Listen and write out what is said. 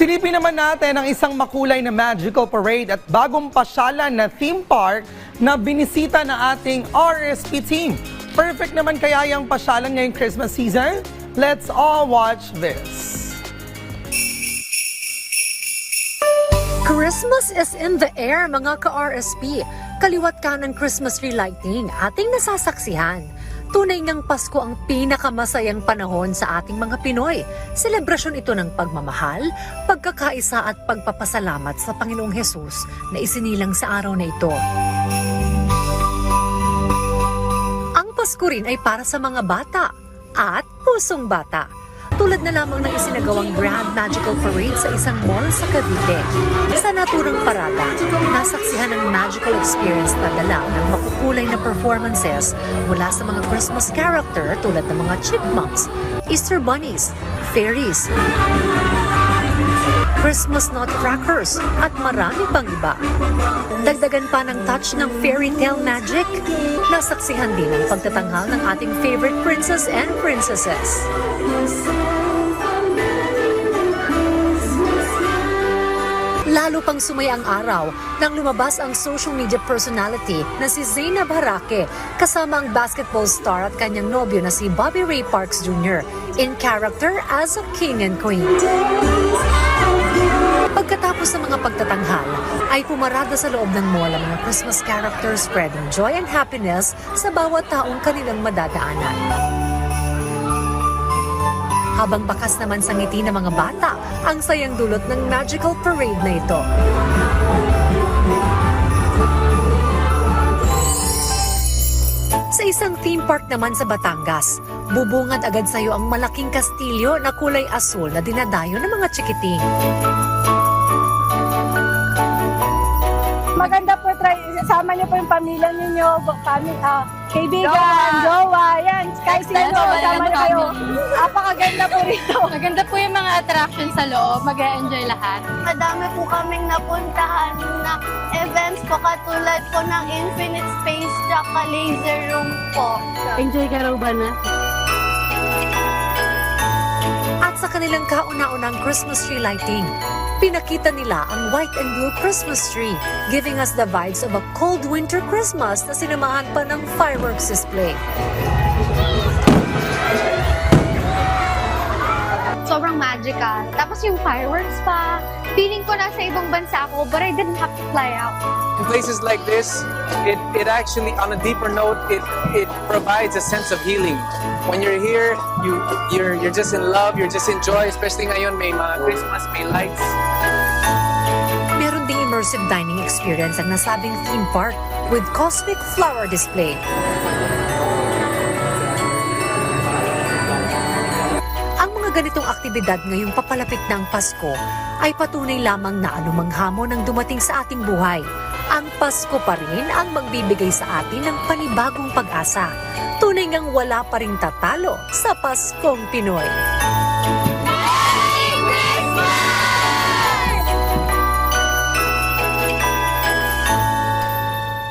Silipin naman natin ang isang makulay na magical parade at bagong pasyalan na theme park na binisita na ating RSP team. Perfect naman kaya yung pasyalan ngayong Christmas season? Let's all watch this. Christmas is in the air, mga ka-RSP. Kaliwat ka ng Christmas tree lighting ating nasasaksihan. Tunay ngang Pasko ang pinakamasayang panahon sa ating mga Pinoy. Selebrasyon ito ng pagmamahal, pagkakaisa at pagpapasalamat sa Panginoong Hesus na isinilang sa araw na ito. Ang Pasko rin ay para sa mga bata at pusong bata. Tulad na lamang ng isinagawang Grand Magical Parade sa isang mall sa Cavite. Sa naturang parada, nasaksihan ng magical experience na dala ng makukulay na performances mula sa mga Christmas character tulad ng mga chipmunks, Easter bunnies, fairies, Christmas nutcrackers at marami pang iba. Dagdagan pa ng touch ng fairy tale magic, nasaksihan din ang pagtatanghal ng ating favorite princess and princesses. Lalo pang sumay ang araw nang lumabas ang social media personality na si Zainab Harake kasama ang basketball star at kanyang nobyo na si Bobby Ray Parks Jr. in character as a king and queen. Pagkatapos ng mga pagtatanghal, ay pumarada sa loob ng mall ang mga Christmas characters spreading joy and happiness sa bawat taong kanilang madadaanan. Habang bakas naman sa ngiti ng mga bata ang sayang dulot ng magical parade na ito. Sa isang theme park naman sa Batangas, bubungad agad sa iyo ang malaking kastilyo na kulay asul na dinadayo ng mga chikiting. Maganda po, sama niyo po yung pamilya ninyo, kaibigan, jowa, yan, kahit sino, sama niyo kayo. Apakaganda po rito. Maganda po yung mga attraction sa loob, mag-e-enjoy lahat. Madami po kaming napuntahan na events po katulad po ng Infinite Space tsaka Laser Room po. Enjoy ka raw ba na? At sa kanilang kauna-unang Christmas tree lighting, pinakita nila ang white and blue Christmas tree, giving us the vibes of a cold winter Christmas na sinamahan pa ng fireworks display. Sobrang magical. Tapos yung fireworks pa, feeling ko nasa ibang bansa ako, but I didn't have to fly out. In places like this, it actually, on a deeper note, it provides a sense of healing. When you're here, you're just in love, you're just enjoy, especially ngayon may mga Christmas, may lights. Meron ding immersive dining experience ang nasabing theme park with cosmic flower display. Ang mga ganitong aktibidad ngayong papalapit ng Pasko ay patunay lamang na anumang hamon ang dumating sa ating buhay. Ang Pasko pa rin ang magbibigay sa atin ng panibagong pag-asa. Tunay ngang wala pa ring tatalo sa Paskong Pinoy.